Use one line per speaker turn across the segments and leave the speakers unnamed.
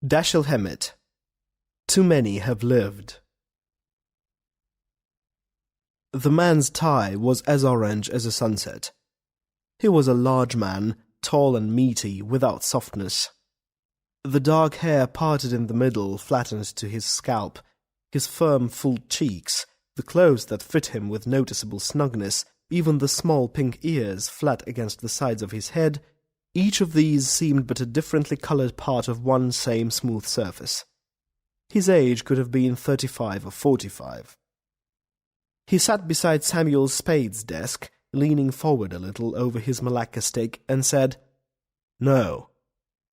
Dashiell Hammett. Too many have lived. The man's tie was as orange as a sunset. He was a large man, tall and meaty, without softness. The dark hair parted in the middle flattened to his scalp, his firm, full cheeks, the clothes that fit him with noticeable snugness, even the small pink ears flat against the sides of his head, each of these seemed but a differently coloured part of one same smooth surface. His age could have been 35 or 45. He sat beside Samuel Spade's desk, leaning forward a little over his Malacca stick, and said, "No,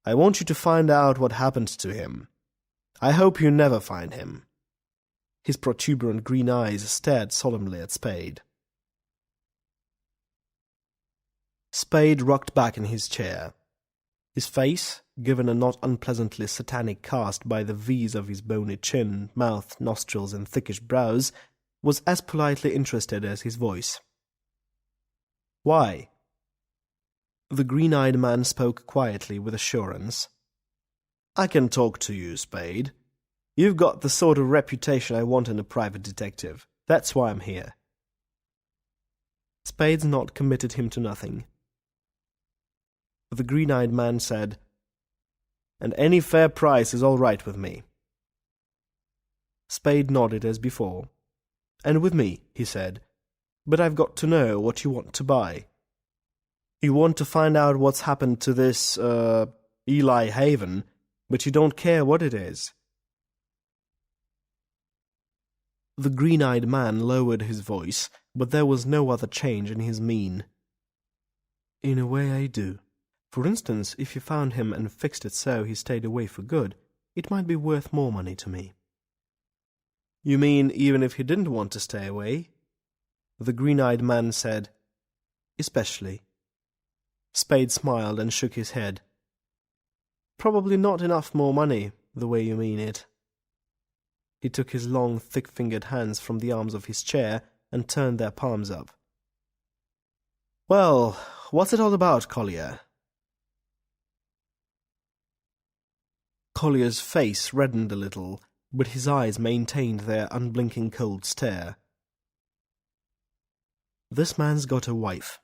I want you to find out what happened to him. I hope you never find him." His protuberant green eyes stared solemnly at Spade. Spade rocked back in his chair. His face, given a not unpleasantly satanic cast by the V's of his bony chin, mouth, nostrils, and thickish brows, was as politely interested as his voice. "Why?" The green-eyed man spoke quietly with assurance. "I can talk to you, Spade. You've got the sort of reputation I want in a private detective. That's why I'm here." Spade's nod committed him to nothing. The green-eyed man said, "And any fair price is all right with me." Spade nodded as before. "And with me," he said. "But I've got to know what you want to buy. You want to find out what's happened to this, Eli Haven, but you don't care what it is." The green-eyed man lowered his voice, but there was no other change in his mien. "In a way I do. For instance, if you found him and fixed it so he stayed away for good, it might be worth more money to me." "You mean even if he didn't want to stay away?" The green-eyed man said, "Especially." Spade smiled and shook his head. "Probably not enough more money, the way you mean it." He took his long, thick-fingered hands from the arms of his chair and turned their palms up. "Well, what's it all about, Colyer?" Collier's face reddened a little, but his eyes maintained their unblinking cold stare. "This man's got a wife.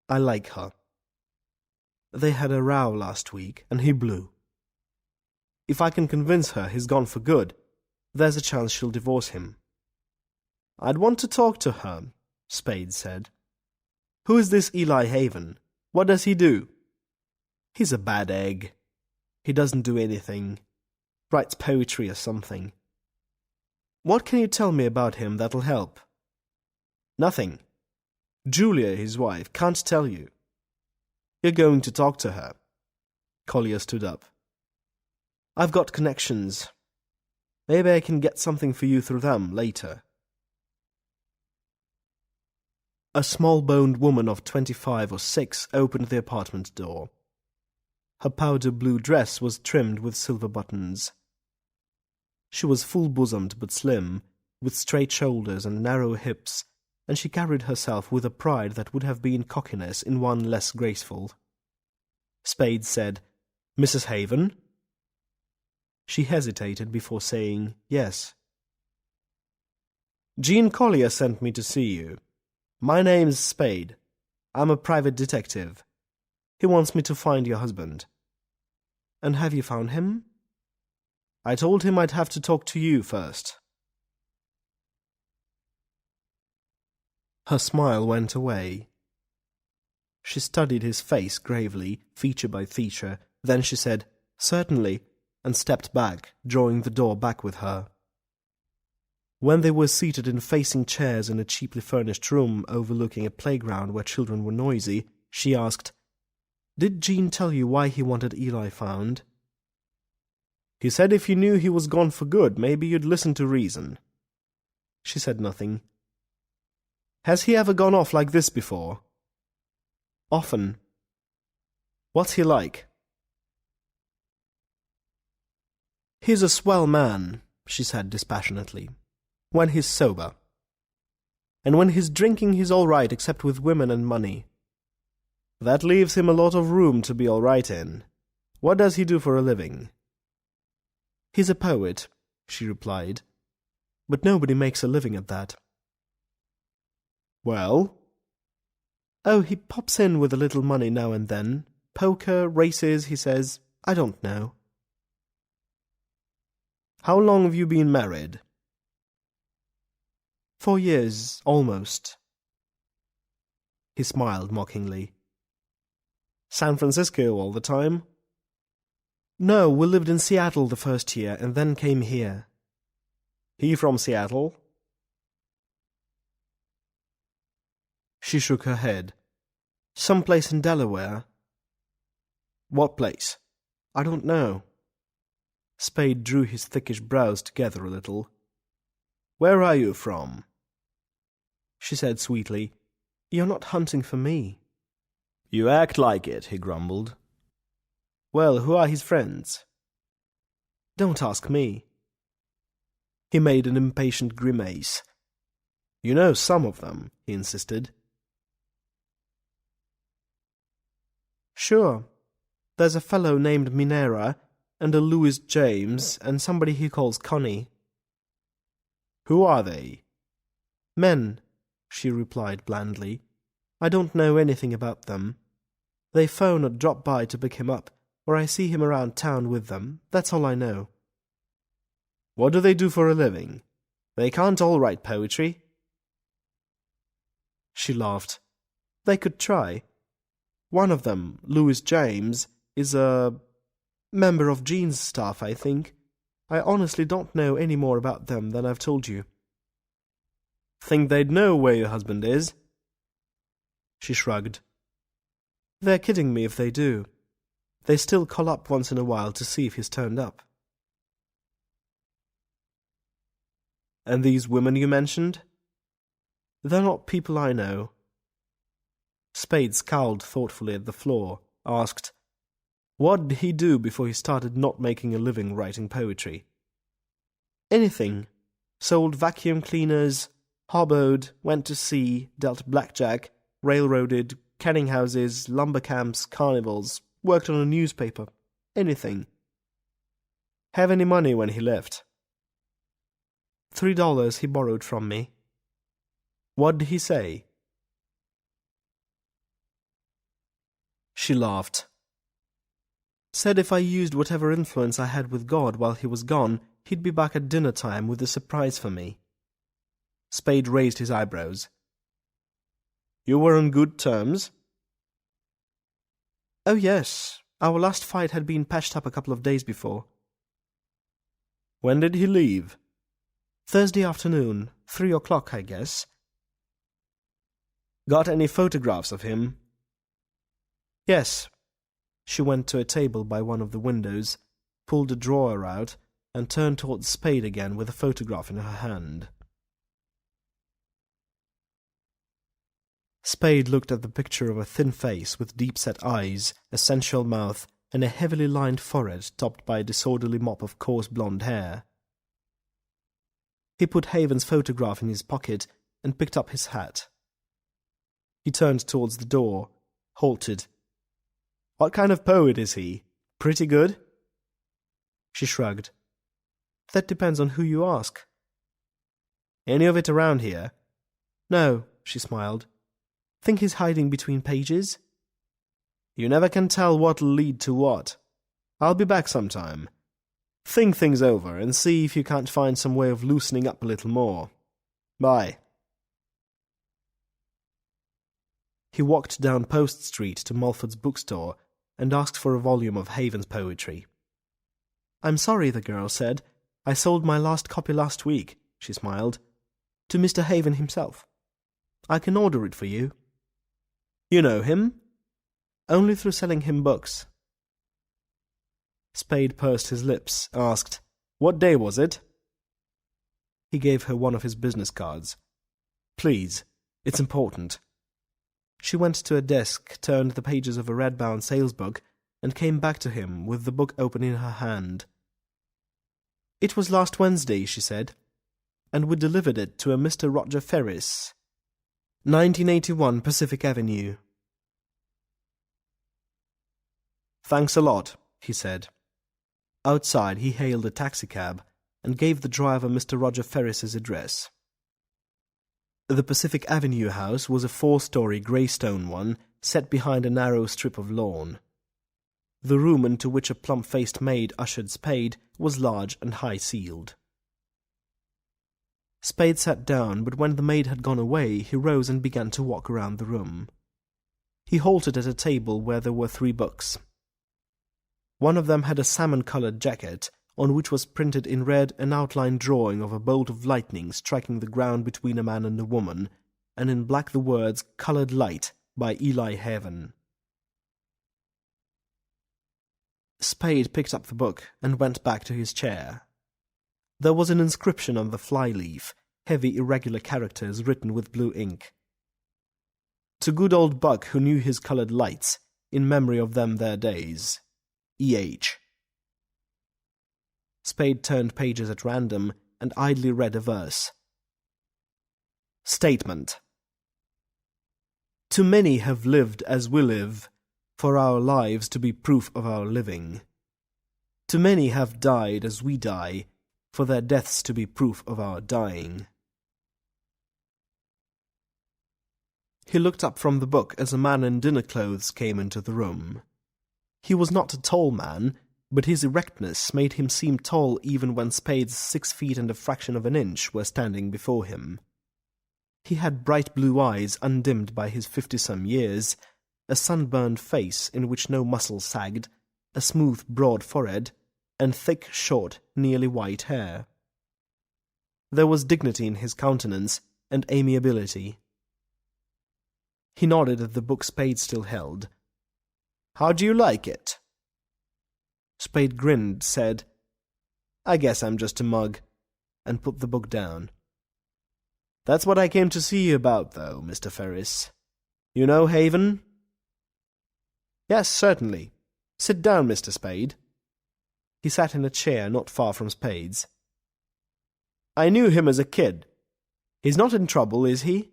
I like her. They had a row last week, and he blew. If I can convince her he's gone for good, there's a chance she'll divorce him." "I'd want to talk to her," Spade said. "Who is this Eli Haven? What does he do?" "He's a bad egg. He doesn't do anything. Writes poetry or something." "What can you tell me about him that'll help?" "Nothing. Julia, his wife, can't tell you." "You're going to talk to her." Collier stood up. "I've got connections. Maybe I can get something for you through them later." A small-boned woman of 25 or 6 opened the apartment door. Her powder-blue dress was trimmed with silver buttons. She was full-bosomed but slim, with straight shoulders and narrow hips, and she carried herself with a pride that would have been cockiness in one less graceful. Spade said, "Mrs. Haven?" She hesitated before saying, "Yes." "Gene Collier sent me to see you. My name's Spade. I'm a private detective. He wants me to find your husband." "And have you found him?" "I told him I'd have to talk to you first." Her smile went away. She studied his face gravely, feature by feature. Then she said, "Certainly," and stepped back, drawing the door back with her. When they were seated in facing chairs in a cheaply furnished room overlooking a playground where children were noisy, she asked, "Did Gene tell you why he wanted Eli found?" "He said if you knew he was gone for good, maybe you'd listen to reason." She said nothing. "Has he ever gone off like this before?" "Often." "What's he like?" "He's a swell man," she said dispassionately, "when he's sober. And when he's drinking he's all right except with women and money. That leaves him a lot of room to be all right in. What does he do for a living? He's a poet, she replied. But nobody makes a living at that. Well? Oh, he pops in with a little money now and then. Poker, races, he says. I don't know. How long have you been married? 4 years, almost. He smiled mockingly. San Francisco all the time? No, we lived in Seattle the first year and then came here. He from Seattle? She shook her head. Some place in Delaware. What place? I don't know. Spade drew his thickish brows together a little. Where are you from? She said sweetly, You're not hunting for me. You act like it, he grumbled. Well, who are his friends? Don't ask me. He made an impatient grimace. You know some of them, he insisted. Sure. There's a fellow named Minera, and a Louis James, and somebody he calls Connie. Who are they? Men, she replied blandly. I don't know anything about them. They phone or drop by to pick him up, or I see him around town with them. That's all I know. What do they do for a living? They can't all write poetry. She laughed. They could try. One of them, Louis James, is a member of Jean's staff, I think. I honestly don't know any more about them than I've told you. Think they'd know where your husband is? She shrugged. They're kidding me if they do. They still call up once in a while to see if he's turned up. And these women you mentioned? They're not people I know. Spade scowled thoughtfully at the floor, asked, What did he do before he started not making a living writing poetry? Anything. Sold vacuum cleaners, hobboed, went to sea, dealt blackjack, railroaded, canning houses, lumber camps, carnivals, worked on a newspaper. Anything. Have any money when he left? $3 he borrowed from me. What did he say? She laughed. Said if I used whatever influence I had with God while he was gone, he'd be back at dinner time with a surprise for me. Spade raised his eyebrows. You were on good terms? Oh, yes. Our last fight had been patched up a couple of days before. When did he leave? Thursday afternoon, 3 o'clock, I guess. Got any photographs of him? Yes. She went to a table by one of the windows, pulled a drawer out, and turned towards Spade again with a photograph in her hand. Spade looked at the picture of a thin face with deep-set eyes, a sensual mouth, and a heavily lined forehead topped by a disorderly mop of coarse blonde hair. He put Haven's photograph in his pocket and picked up his hat. He turned towards the door, halted. What kind of poet is he? Pretty good? She shrugged. That depends on who you ask. Any of it around here? No, she smiled. Think he's hiding between pages? You never can tell what'll lead to what. I'll be back sometime. Think things over and see if you can't find some way of loosening up a little more. Bye. He walked down Post Street to Mulford's bookstore and asked for a volume of Haven's poetry. I'm sorry, the girl said. I sold my last copy last week, she smiled, to Mr. Haven himself. I can order it for you. You know him? Only through selling him books. Spade pursed his lips, asked, What day was it? He gave her one of his business cards. Please, it's important. She went to a desk, turned the pages of a red-bound sales book, and came back to him with the book open in her hand. It was last Wednesday, she said, and we delivered it to a Mr. Roger Ferris, 1981 Pacific Avenue. Thanks a lot, he said. Outside, he hailed a taxicab and gave the driver Mr. Roger Ferris's address. The Pacific Avenue house was a 4-story grey stone one set behind a narrow strip of lawn. The room into which a plump-faced maid ushered Spade was large and high-ceiled. Spade sat down, but when the maid had gone away, he rose and began to walk around the room. He halted at a table where there were 3 books. One of them had a salmon-coloured jacket, on which was printed in red an outline drawing of a bolt of lightning striking the ground between a man and a woman, and in black the words "Coloured Light" by Eli Haven. Spade picked up the book and went back to his chair. There was an inscription on the flyleaf, heavy irregular characters written with blue ink. To good old Buck who knew his coloured lights, in memory of them their days. E.H. Spade turned pages at random and idly read a verse. Statement. Too many have lived as we live, for our lives to be proof of our living. Too many have died as we die, for their deaths to be proof of our dying. He looked up from the book as a man in dinner clothes came into the room. He was not a tall man, but his erectness made him seem tall even when Spade's 6 feet and a fraction of an inch were standing before him. He had bright blue eyes undimmed by his 50-some years, a sunburned face in which no muscle sagged, a smooth, broad forehead, and thick, short, nearly white hair. There was dignity in his countenance and amiability. He nodded at the book Spade still held. "How do you like it?" Spade grinned, said, "I guess I'm just a mug," and put the book down. "That's what I came to see you about, though, Mr. Ferris. You know Haven?" "Yes, certainly. Sit down, Mr. Spade." He sat in a chair not far from Spade's. "I knew him as a kid. He's not in trouble, is he?"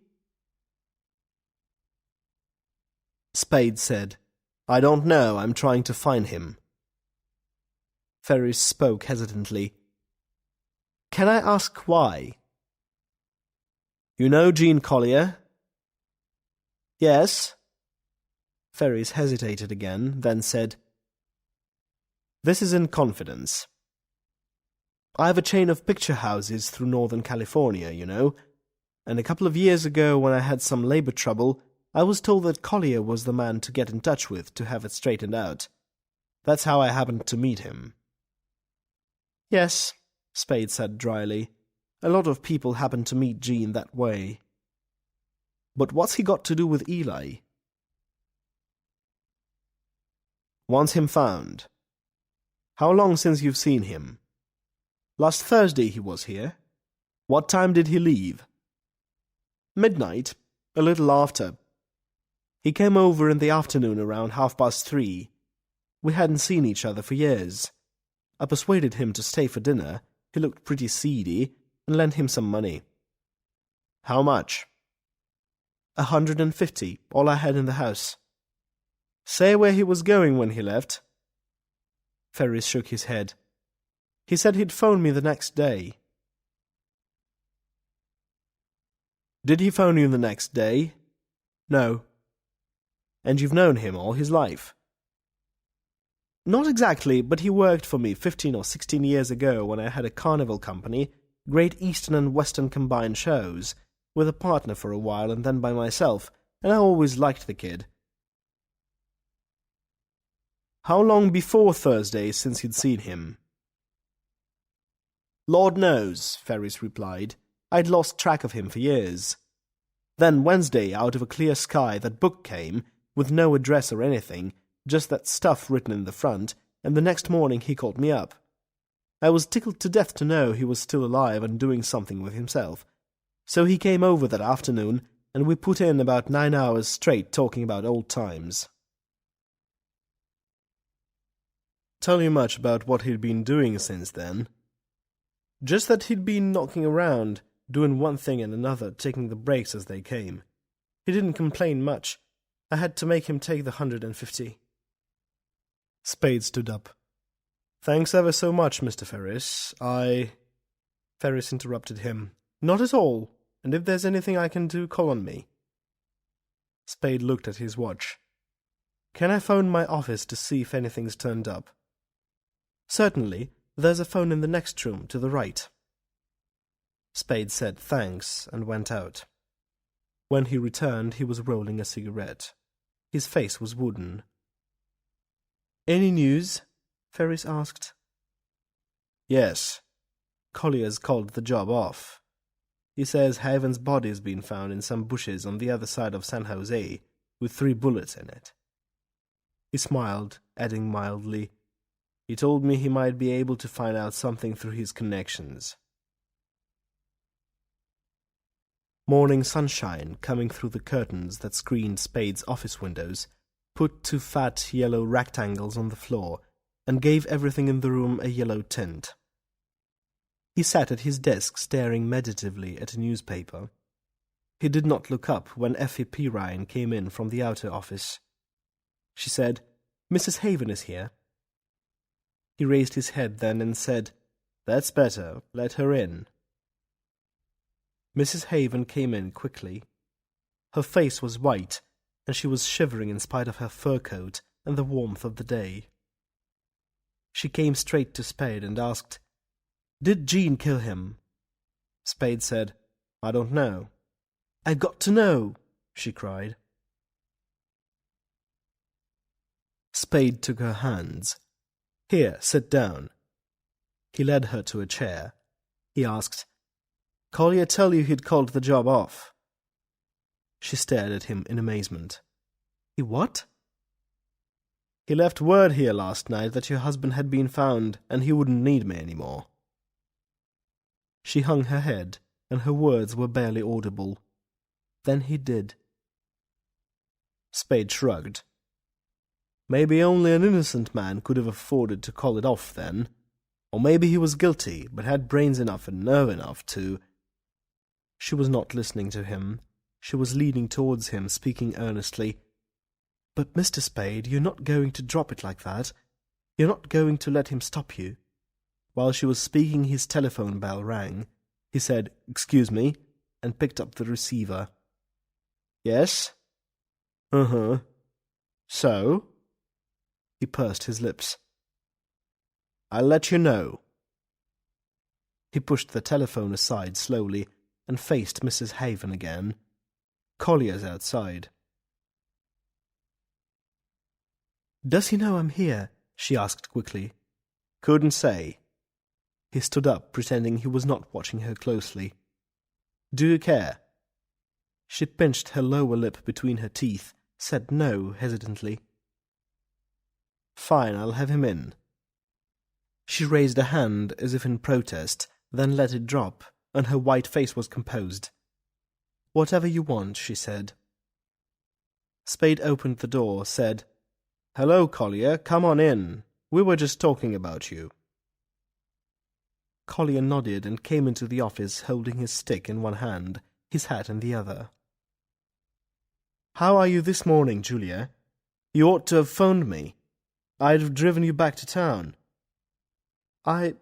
Spade said, "I don't know. I'm trying to find him." Ferris spoke hesitantly. "Can I ask why?" "You know Jean Colyer?" "Yes." Ferris hesitated again, then said, "This is in confidence. I have a chain of picture houses through Northern California, you know, and a couple of years ago when I had some labor trouble, I was told that Colyer was the man to get in touch with to have it straightened out. That's how I happened to meet him." "Yes," Spade said dryly. "A lot of people happen to meet Jean that way." "But what's he got to do with Eli?" "Wants him found." "How long since you've seen him?" "Last Thursday he was here." "What time did he leave?" "Midnight, a little after. He came over in the afternoon around 3:30. We hadn't seen each other for years. I persuaded him to stay for dinner. He looked pretty seedy, and lent him some money." "How much?" $150, all I had in the house." "Say where he was going when he left?" Ferris shook his head. "He said he'd phone me the next day." "Did he phone you the next day?" "No." "And you've known him all his life?" "Not exactly, but he worked for me 15 or 16 years ago when I had a carnival company, Great Eastern and Western combined shows, with a partner for a while and then by myself, and I always liked the kid." "How long before Thursday since you'd seen him?" "Lord knows," Ferris replied. "I'd lost track of him for years. Then Wednesday, out of a clear sky, that book came, with no address or anything, just that stuff written in the front, and the next morning he called me up. I was tickled to death to know he was still alive and doing something with himself. So he came over that afternoon, and we put in about 9 hours straight talking about old times." "Tell you much about what he'd been doing since then?" "Just that he'd been knocking around, doing one thing and another, taking the breaks as they came. He didn't complain much. I had to make him take the 150. Spade stood up. "Thanks ever so much, Mr. Ferris. Ferris interrupted him. "Not at all. And if there's anything I can do, call on me." Spade looked at his watch. "Can I phone my office to see if anything's turned up?" "Certainly. There's a phone in the next room, to the right." Spade said thanks and went out. When he returned, he was rolling a cigarette. His face was wooden. "Any news?" Ferris asked. "Yes. Collier's called the job off. He says Haven's body's been found in some bushes on the other side of San Jose, with 3 bullets in it." He smiled, adding mildly, "He told me he might be able to find out something through his connections." Morning sunshine, coming through the curtains that screened Spade's office windows, put 2 fat yellow rectangles on the floor and gave everything in the room a yellow tint. He sat at his desk staring meditatively at a newspaper. He did not look up when Effie Pirine came in from the outer office. She said, "Mrs. Haven is here." He raised his head then and said, "That's better. Let her in." Mrs. Haven came in quickly. Her face was white, and she was shivering in spite of her fur coat and the warmth of the day. She came straight to Spade and asked, "Did Jean kill him?" Spade said, "I don't know." "I've got to know," she cried. Spade took her hands. "Here, sit down." He led her to a chair. He asked, "Collier tell you he'd called the job off?" She stared at him in amazement. "He what?" "He left word here last night that your husband had been found and he wouldn't need me any more." She hung her head, and her words were barely audible. "Then he did." Spade shrugged. "Maybe only an innocent man could have afforded to call it off then. Or maybe he was guilty, but had brains enough and nerve enough to—" She was not listening to him. She was leaning towards him, speaking earnestly. "But, Mr. Spade, you're not going to drop it like that. You're not going to let him stop you." While she was speaking, his telephone bell rang. He said, "Excuse me," and picked up the receiver. "Yes?" "Uh-huh. So?" He pursed his lips. "I'll let you know." He pushed the telephone aside slowly and faced Mrs. Haven again. "Collier's outside." "Does he know I'm here?" she asked quickly. "Couldn't say." He stood up, pretending he was not watching her closely. "Do you care?" She pinched her lower lip between her teeth, said no hesitantly. "Fine, I'll have him in." She raised a hand as if in protest, then let it drop, and her white face was composed. "Whatever you want," she said. Spade opened the door, said, "Hello, Collier, come on in. We were just talking about you." Collier nodded and came into the office holding his stick in one hand, his hat in the other. "How are you this morning, Julia? You ought to have phoned me. I'd have driven you back to town." I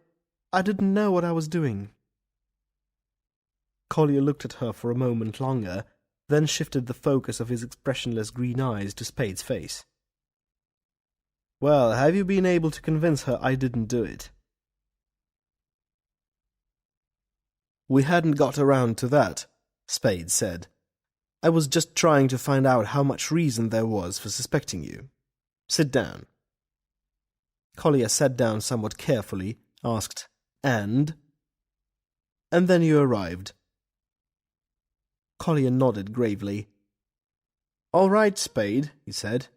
didn't know what I was doing." Collier looked at her for a moment longer, then shifted the focus of his expressionless green eyes to Spade's face. "Well, have you been able to convince her I didn't do it?" "We hadn't got around to that," Spade said. "I was just trying to find out how much reason there was for suspecting you. Sit down." Collier sat down somewhat carefully, asked, "And?" "And then you arrived." Collier nodded gravely. "All right, Spade," he said.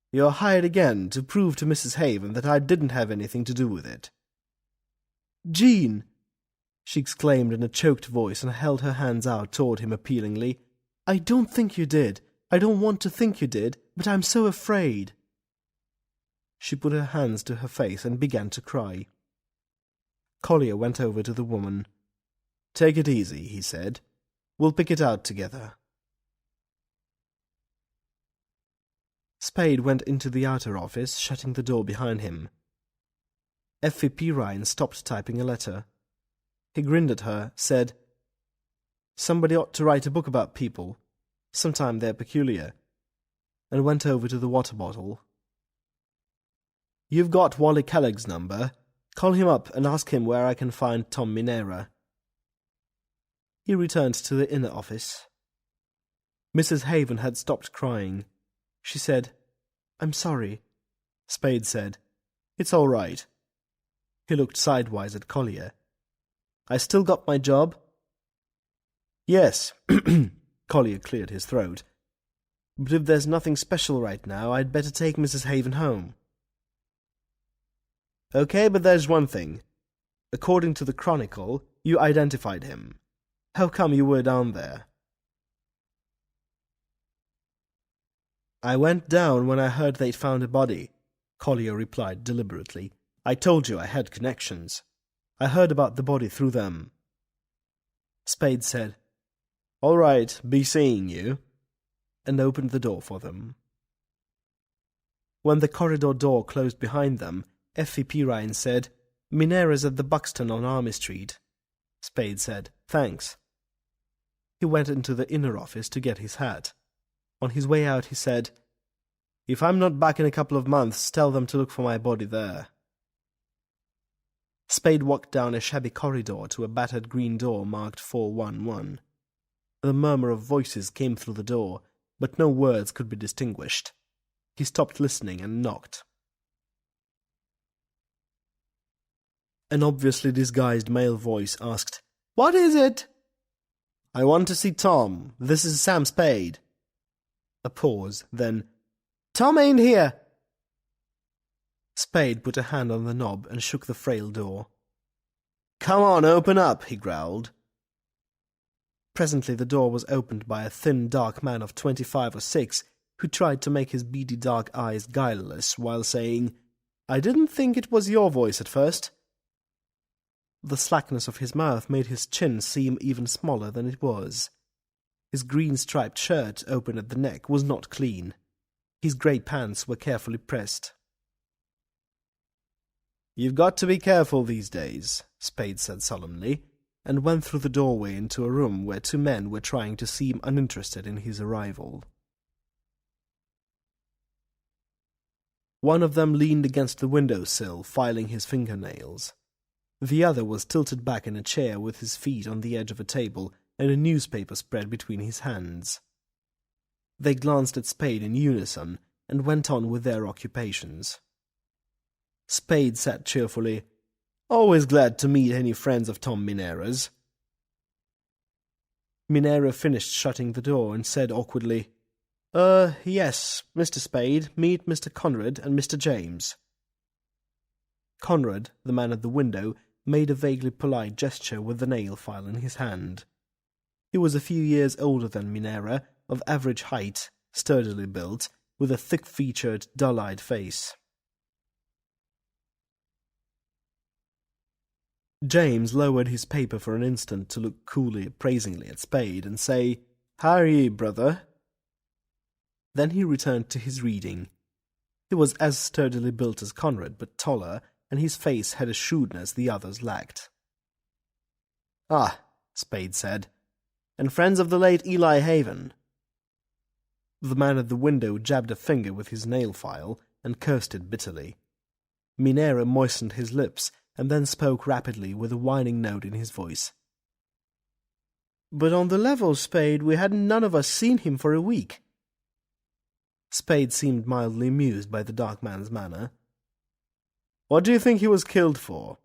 "You're hired again to prove to Mrs. Haven that I didn't have anything to do with it." "Jean!" she exclaimed in a choked voice and held her hands out toward him appealingly. "I don't think you did. I don't want to think you did, but I'm so afraid." She put her hands to her face and began to cry. Collier went over to the woman. "Take it easy," he said. "We'll pick it out together." Spade went into the outer office, shutting the door behind him. Effie Pirine stopped typing a letter. He grinned at her, said, "Somebody ought to write a book about people. Sometime they're peculiar," and went over to the water bottle. "You've got Wally Kellogg's number. Call him up and ask him where I can find Tom Minera." He returned to the inner office. Mrs. Haven had stopped crying. She said, "I'm sorry." Spade said, "It's all right." He looked sidewise at Colyer. "I still got my job?" "Yes." Colyer cleared his throat. "But if there's nothing special right now, I'd better take Mrs. Haven home." "Okay, but there's one thing. According to the Chronicle, you identified him. How come you were down there?" "I went down when I heard they'd found a body," Colyer replied deliberately. "I told you I had connections. I heard about the body through them." Spade said, "All right, be seeing you," and opened the door for them. When the corridor door closed behind them, Effie Pirine said, "Minera's at the Buxton on Army Street." Spade said, "Thanks." He went into the inner office to get his hat. On his way out he said, "If I'm not back in a couple of months, tell them to look for my body there." Spade walked down a shabby corridor to a battered green door marked 411. The murmur of voices came through the door, but no words could be distinguished. He stopped listening and knocked. An obviously disguised male voice asked, "What is it?" "I want to see Tom. This is Sam Spade." A pause, then, "Tom ain't here." Spade put a hand on the knob and shook the frail door. "Come on, open up," he growled. Presently the door was opened by a thin, dark man of 25 or 6 who tried to make his beady dark eyes guileless while saying, "I didn't think it was your voice at first." The slackness of his mouth made his chin seem even smaller than it was. His green-striped shirt, open at the neck, was not clean. His grey pants were carefully pressed. "You've got to be careful these days," Spade said solemnly, and went through the doorway into a room where 2 men were trying to seem uninterested in his arrival. One of them leaned against the window-sill, filing his fingernails. The other was tilted back in a chair with his feet on the edge of a table and a newspaper spread between his hands. They glanced at Spade in unison and went on with their occupations. Spade said cheerfully, "Always glad to meet any friends of Tom Minera's." Minera finished shutting the door and said awkwardly, Yes, Mr. Spade, meet Mr. Conrad and Mr. James." Conrad, the man at the window, made a vaguely polite gesture with the nail file in his hand. He was a few years older than Minera, of average height, sturdily built, with a thick-featured, dull-eyed face. James lowered his paper for an instant to look coolly, appraisingly at Spade and say, "How are ye, brother?" Then he returned to his reading. He was as sturdily built as Conrad, but taller, and his face had a shrewdness the others lacked. "Ah," Spade said, "and friends of the late Eli Haven." The man at the window jabbed a finger with his nail file and cursed it bitterly. Minera moistened his lips and then spoke rapidly with a whining note in his voice. "But on the level, Spade, we hadn't none of us seen him for a week." Spade seemed mildly amused by the dark man's manner. "What do you think he was killed for?"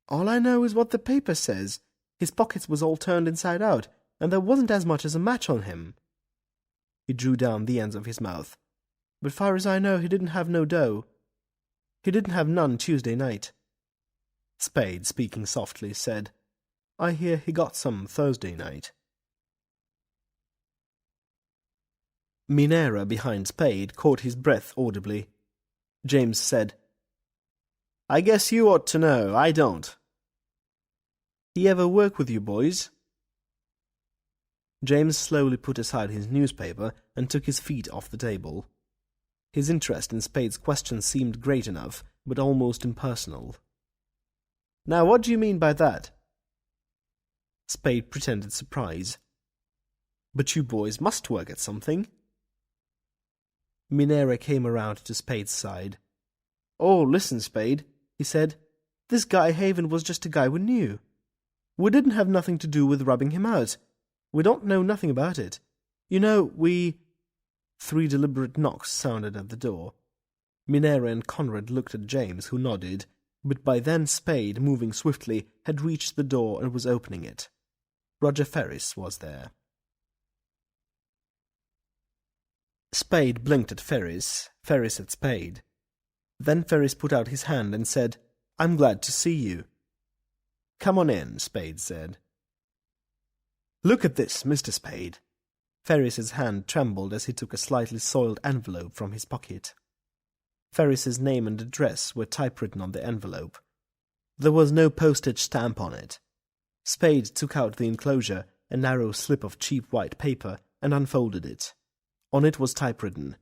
"All I know is what the paper says. His pockets was all turned inside out, and there wasn't as much as a match on him." He drew down the ends of his mouth. "But far as I know, he didn't have no dough. He didn't have none Tuesday night." Spade, speaking softly, said, "I hear he got some Thursday night." Minera, behind Spade, caught his breath audibly. James said, "I guess you ought to know. I don't." "He ever work with you boys?" James slowly put aside his newspaper and took his feet off the table. His interest in Spade's question seemed great enough, but almost impersonal. "Now, what do you mean by that?" Spade pretended surprise. "But you boys must work at something." Minera came around to Spade's side. "Oh, listen, Spade," he said. "This guy Haven was just a guy we knew. We didn't have nothing to do with rubbing him out. We don't know nothing about it. You know, we—" 3 deliberate knocks sounded at the door. Minera and Conrad looked at James, who nodded, but by then Spade, moving swiftly, had reached the door and was opening it. Roger Ferris was there. Spade blinked at Ferris, Ferris at Spade. Then Ferris put out his hand and said, "I'm glad to see you." "Come on in," Spade said. "Look at this, Mr. Spade." Ferris's hand trembled as he took a slightly soiled envelope from his pocket. Ferris's name and address were typewritten on the envelope. There was no postage stamp on it. Spade took out the enclosure, a narrow slip of cheap white paper, and unfolded it. On it was typewritten,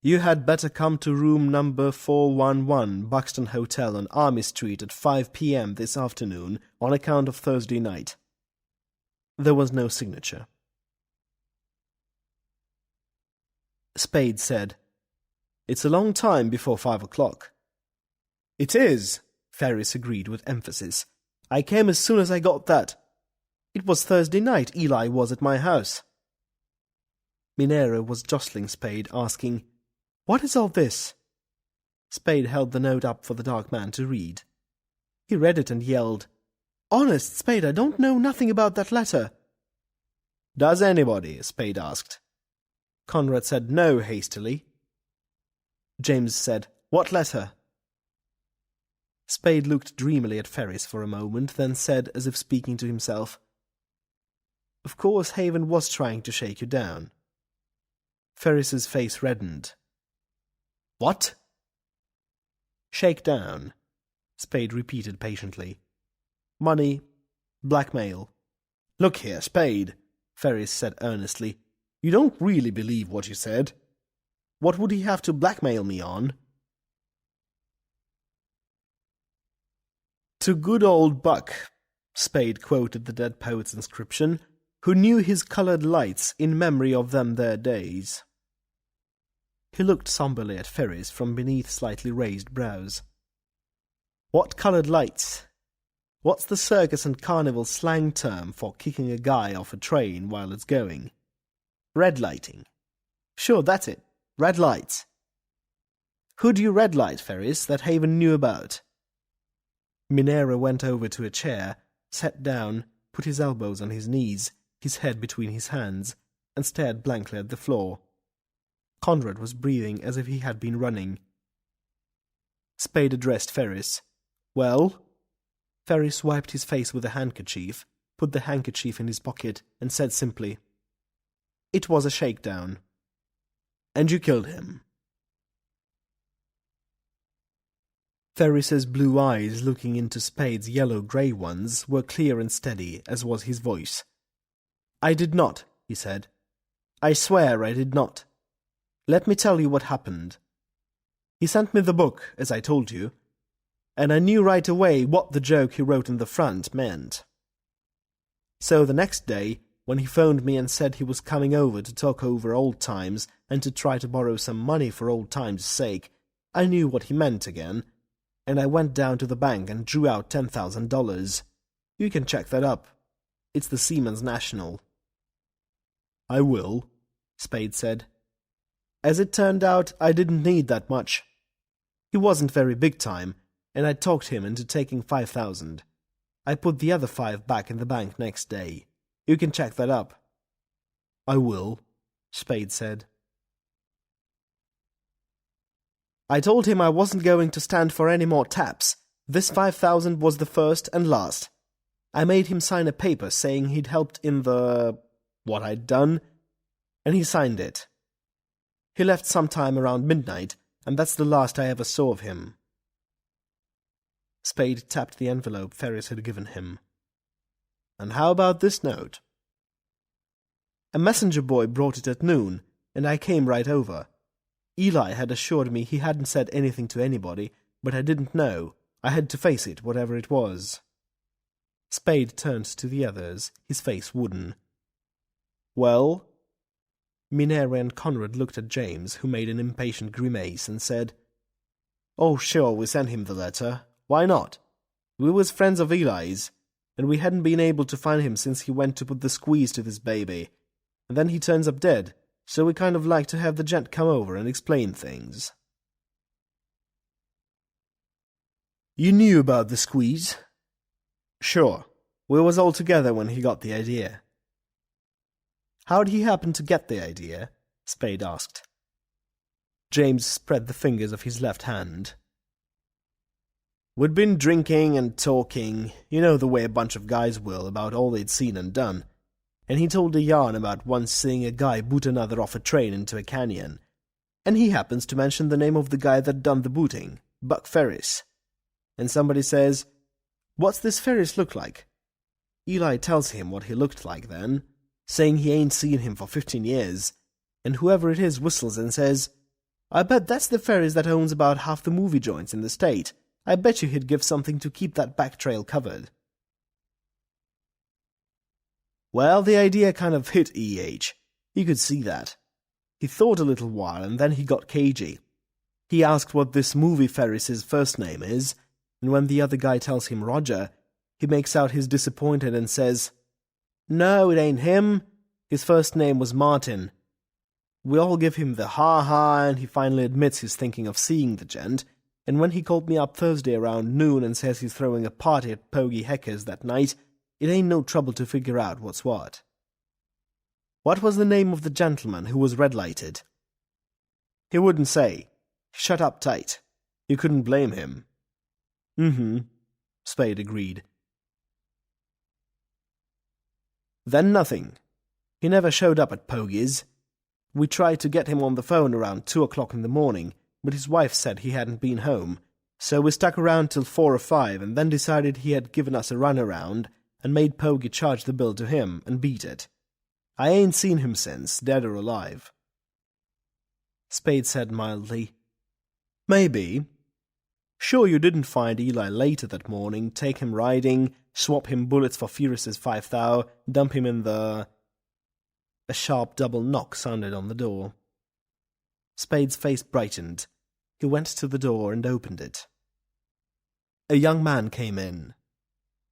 "You had better come to room number 411, Buxton Hotel on Army Street at 5 p.m. this afternoon on account of Thursday night." There was no signature. Spade said, "It's a long time before 5 o'clock." "It is," Ferris agreed with emphasis. "I came as soon as I got that. It was Thursday night Eli was at my house." Minera was jostling Spade, asking, "What is all this?" Spade held the note up for the dark man to read. He read it and yelled, "Honest, Spade, I don't know nothing about that letter." "Does anybody?" Spade asked. Conrad said no hastily. James said, "What letter?" Spade looked dreamily at Ferris for a moment, then said, as if speaking to himself, "Of course Haven was trying to shake you down." Ferris's face reddened. "What?" "Shakedown," Spade repeated patiently. "Money, blackmail." "Look here, Spade," Ferris said earnestly. "You don't really believe what you said. What would he have to blackmail me on?" "To good old Buck," Spade quoted the dead poet's inscription, "who knew his coloured lights in memory of them their days." He looked somberly at Ferris from beneath slightly raised brows. "What coloured lights? What's the circus and carnival slang term for kicking a guy off a train while it's going? Red lighting. Sure, that's it. Red lights. Who do you red light, Ferris, that Haven knew about?" Minera went over to a chair, sat down, put his elbows on his knees, his head between his hands, and stared blankly at the floor. Conrad was breathing as if he had been running. Spade addressed Ferris. "Well?" Ferris wiped his face with a handkerchief, put the handkerchief in his pocket, and said simply, "It was a shakedown." "And you killed him?" Ferris's blue eyes, looking into Spade's yellow-grey ones, were clear and steady, as was his voice. "I did not," he said. "I swear I did not. Let me tell you what happened. He sent me the book, as I told you, and I knew right away what the joke he wrote in the front meant. So the next day, when he phoned me and said he was coming over to talk over old times and to try to borrow some money for old times' sake, I knew what he meant again, and I went down to the bank and drew out $10,000. You can check that up. It's the Seamen's National." "I will," Spade said. "As it turned out, I didn't need that much. He wasn't very big time, and I talked him into taking $5,000. I put the other 5 back in the bank next day. You can check that up." "I will," Spade said. "I told him I wasn't going to stand for any more taps. This 5,000 was the first and last. I made him sign a paper saying he'd helped in what I'd done, and he signed it. He left sometime around midnight, and that's the last I ever saw of him." Spade tapped the envelope Ferris had given him. "And how about this note?" "A messenger boy brought it at noon, and I came right over. Eli had assured me he hadn't said anything to anybody, but I didn't know. I had to face it, whatever it was." Spade turned to the others, his face wooden. "Well?" Mineira and Conrad looked at James, who made an impatient grimace, and said, "Oh, sure, we sent him the letter. Why not? We was friends of Eli's, and we hadn't been able to find him since he went to put the squeeze to this baby. And then he turns up dead, so we kind of like to have the gent come over and explain things." "You knew about the squeeze?" "Sure. We was all together when he got the idea." "How'd he happen to get the idea?" Spade asked. James spread the fingers of his left hand. "We'd been drinking and talking, you know the way a bunch of guys will, about all they'd seen and done, and he told a yarn about once seeing a guy boot another off a train into a canyon, and he happens to mention the name of the guy that done the booting, Buck Ferris. And somebody says, 'What's this Ferris look like?' Eli tells him what he looked like then, saying he ain't seen him for 15 years, and whoever it is whistles and says, 'I bet that's the Ferris that owns about half the movie joints in the state. I bet you he'd give something to keep that back trail covered.'" Well, the idea kind of hit E.H. You could see that. He thought a little while, and then he got cagey. He asked what this movie Ferris's first name is, and when the other guy tells him Roger, he makes out he's disappointed and says, "No, it ain't him. His first name was Martin." We all give him the ha-ha, and he finally admits he's thinking of seeing the gent, and when he called me up Thursday around noon and says he's throwing a party at Pogie Hecker's that night, it ain't no trouble to figure out what's what. "What was the name of the gentleman who was red-lighted?" "He wouldn't say. Shut up tight. You couldn't blame him." "Mm-hmm," Spade agreed. "Then nothing. He never showed up at Pogie's. We tried to get him on the phone around 2 o'clock in the morning, but his wife said he hadn't been home, so we stuck around till 4 or 5 and then decided he had given us a runaround and made Pogie charge the bill to him and beat it. I ain't seen him since, dead or alive." Spade said mildly, "Maybe. Sure you didn't find Eli later that morning, take him riding, swap him bullets for Ferris's 5 thou, dump him in the—" A sharp double knock sounded on the door. Spade's face brightened. He went to the door and opened it. A young man came in.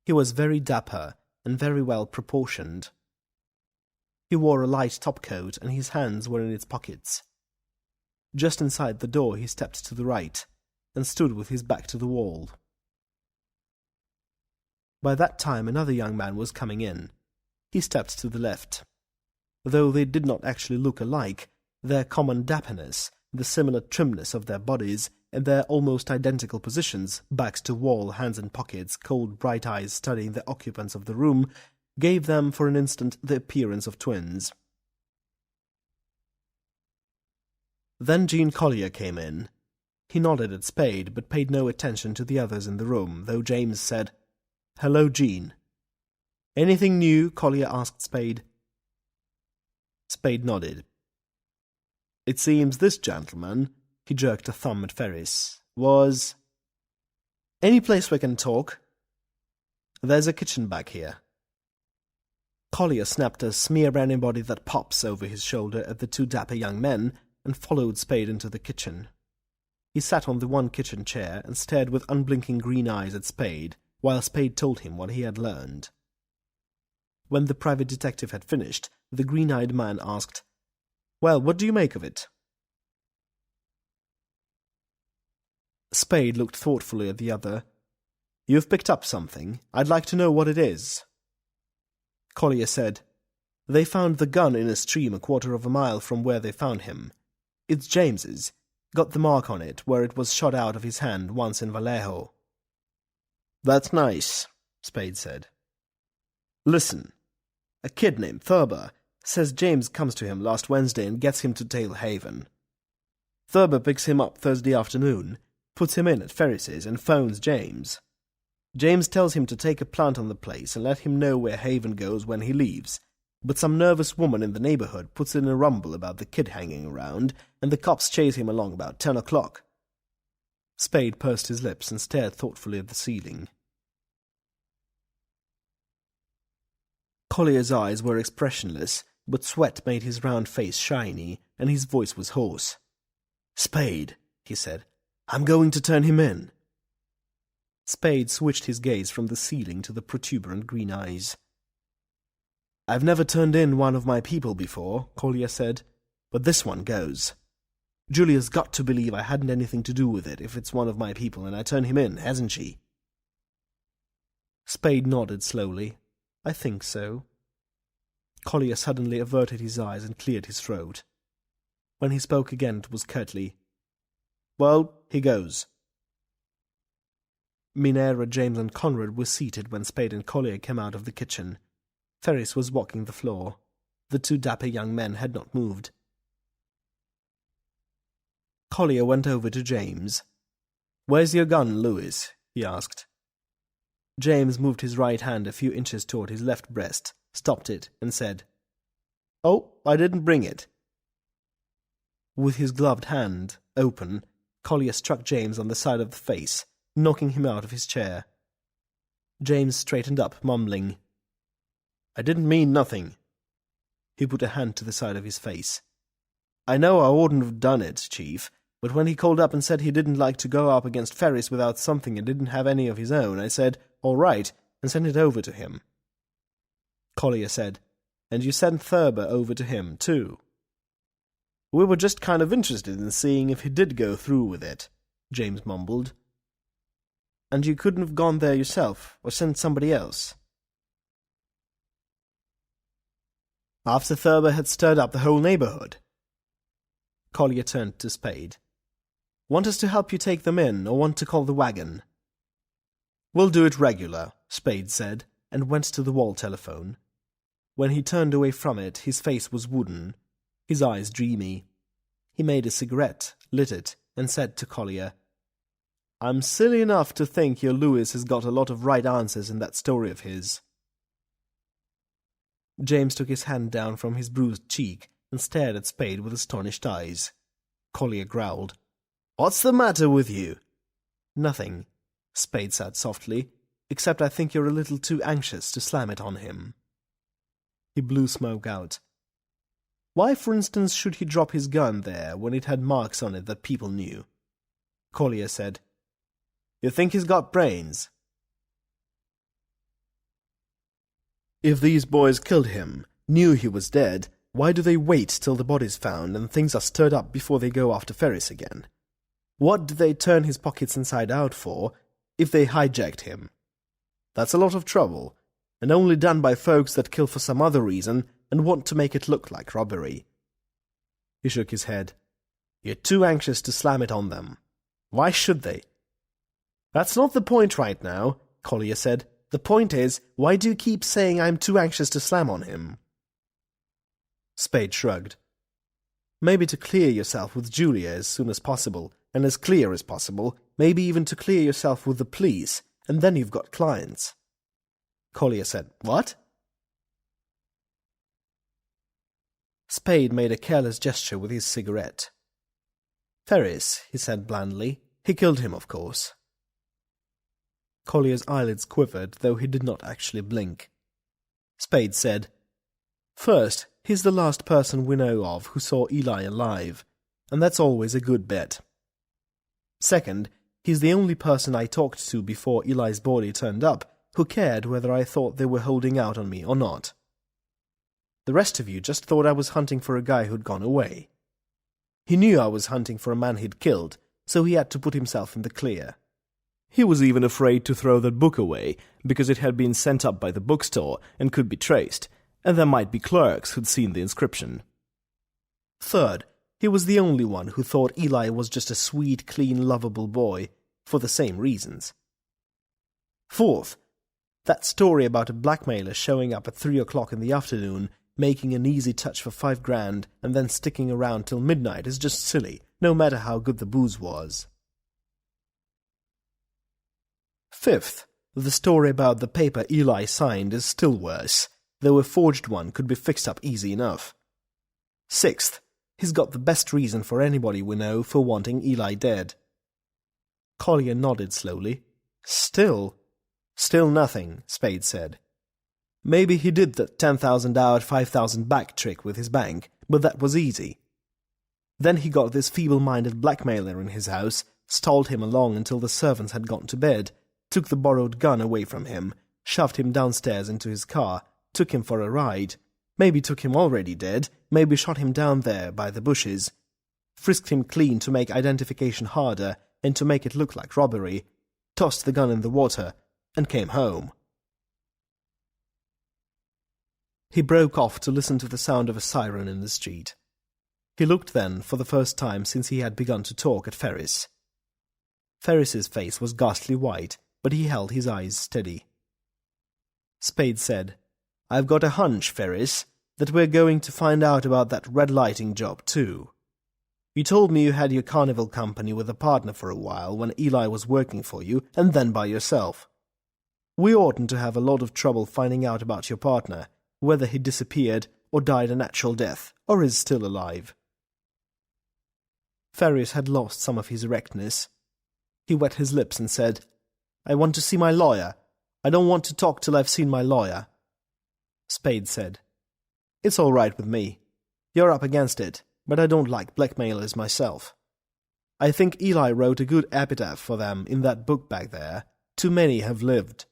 He was very dapper and very well proportioned. He wore a light topcoat and his hands were in its pockets. Just inside the door he stepped to the right and stood with his back to the wall. By that time another young man was coming in. He stepped to the left. Though they did not actually look alike, their common dapperness, the similar trimness of their bodies, and their almost identical positions, backs to wall, hands in pockets, cold bright eyes studying the occupants of the room, gave them for an instant the appearance of twins. Then Jean Colyer came in. He nodded at Spade, but paid no attention to the others in the room, though James said, "Hello, Jean." "Anything new?" Colyer asked Spade. Spade nodded. "It seems this gentleman," he jerked a thumb at Ferris, "was—" "Any place we can talk?" "There's a kitchen back here." Colyer snapped a "smear anybody that pops" over his shoulder at the 2 dapper young men and followed Spade into the kitchen. He sat on the one kitchen chair and stared with unblinking green eyes at Spade, while Spade told him what he had learned. When the private detective had finished, the green-eyed man asked, "Well, what do you make of it?" Spade looked thoughtfully at the other. "You've picked up something. I'd like to know what it is." Collier said, "They found the gun in a stream 1/4 of a mile from where they found him. It's James's. Got the mark on it where it was shot out of his hand once in Vallejo." "That's nice," Spade said. "Listen. A kid named Thurber says James comes to him last Wednesday and gets him to Tail Haven. Thurber picks him up Thursday afternoon, puts him in at Ferris's, and phones James. James tells him to take a plant on the place and let him know where Haven goes when he leaves, but some nervous woman in the neighborhood puts in a rumble about the kid hanging around, and the cops chase him along about 10 o'clock. Spade pursed his lips and stared thoughtfully at the ceiling. Collier's eyes were expressionless, but sweat made his round face shiny, and his voice was hoarse. "Spade," he said, "I'm going to turn him in." Spade switched his gaze from the ceiling to the protuberant green eyes. "I've never turned in one of my people before," Colyer said, "but this one goes. Julia's got to believe I hadn't anything to do with it if it's one of my people and I turn him in, hasn't she?" Spade nodded slowly. "I think so." Collier suddenly averted his eyes and cleared his throat. When he spoke again, it was curtly, "Well, he goes." Minerva, James, and Conrad were seated when Spade and Collier came out of the kitchen. Ferris was walking the floor. The two dapper young men had not moved. Collier went over to James. "Where's your gun, Lewis?" he asked. James moved his right hand a few inches toward his left breast, stopped it, and said, "Oh, I didn't bring it." With his gloved hand open, Collier struck James on the side of the face, knocking him out of his chair. James straightened up, mumbling, "I didn't mean nothing." He put a hand to the side of his face. "I know I wouldn't have done it, Chief, but when he called up and said he didn't like to go up against Ferris without something and didn't have any of his own, I said, 'All right,' and sent it over to him." Collier said, "And you sent Thurber over to him, too?" "We were just kind of interested in seeing if he did go through with it," James mumbled. "And you couldn't have gone there yourself, or sent somebody else?" "After Thurber had stirred up the whole neighborhood." Collier turned to Spade. "Want us to help you take them in, or want to call the wagon?" "We'll do it regular," Spade said, and went to the wall telephone. When he turned away from it, his face was wooden, his eyes dreamy. He made a cigarette, lit it, and said to Collier, "I'm silly enough to think your Lewis has got a lot of right answers in that story of his." James took his hand down from his bruised cheek and stared at Spade with astonished eyes. Collier growled, "What's the matter with you?" "Nothing," Spade said softly, "except I think you're a little too anxious to slam it on him." He blew smoke out. "Why, for instance, should he drop his gun there when it had marks on it that people knew?" Collier said, "You think he's got brains?" "If these boys killed him, knew he was dead, why do they wait till the body's found and things are stirred up before they go after Ferris again? What did they turn his pockets inside out for if they hijacked him? That's a lot of trouble, and only done by folks that kill for some other reason and want to make it look like robbery." He shook his head. "You're too anxious to slam it on them. Why should they?" "That's not the point right now," Collier said. "The point is, why do you keep saying I'm too anxious to slam on him?" Spade shrugged. "Maybe to clear yourself with Julia as soon as possible, and as clear as possible, maybe even to clear yourself with the police, and then you've got clients." Collier said, "What?" Spade made a careless gesture with his cigarette. "Ferris," he said blandly. "He killed him, of course." Collier's eyelids quivered, though he did not actually blink. Spade said, "First, he's the last person we know of who saw Eli alive, and that's always a good bet. Second, he's the only person I talked to before Eli's body turned up who cared whether I thought they were holding out on me or not. The rest of you just thought I was hunting for a guy who'd gone away. He knew I was hunting for a man he'd killed, so he had to put himself in the clear. He was even afraid to throw that book away, because it had been sent up by the bookstore and could be traced, and there might be clerks who'd seen the inscription. Third, he was the only one who thought Eli was just a sweet, clean, lovable boy, for the same reasons. Fourth, that story about a blackmailer showing up at 3 o'clock in the afternoon, making an easy touch for $5,000, and then sticking around till midnight is just silly, no matter how good the booze was. Fifth, the story about the paper Eli signed is still worse. though a forged one could be fixed up easy enough. Sixth, he's got the best reason for anybody we know for wanting Eli dead. Colyer nodded slowly. Still nothing, Spade said. Maybe he did that 10,000 out, 5,000 back trick with his bank, but that was easy. Then he got this feeble-minded blackmailer in his house, stalled him along until the servants had gone to bed, took the borrowed gun away from him, shoved him downstairs into his car, took him for a ride, maybe took him already dead, maybe shot him down there by the bushes, frisked him clean to make identification harder and to make it look like robbery, tossed the gun in the water, and came home. He broke off to listen to the sound of a siren in the street. He looked then, for the first time since he had begun to talk, at Ferris. Ferris's face was ghastly white, but he held his eyes steady. Spade said, "I've got a hunch, Ferris, that we're going to find out about that red lighting job too. You told me you had your carnival company with a partner for a while when Eli was working for you, and then by yourself. We oughtn't to have a lot of trouble finding out about your partner, whether he disappeared or died a natural death, or is still alive." Ferris had lost some of his erectness. He wet his lips and said, "I want to see my lawyer. I don't want to talk till I've seen my lawyer." Spade said, "It's all right with me. You're up against it, but I don't like blackmailers myself. I think Eli wrote a good epitaph for them in that book back there. Too many have lived.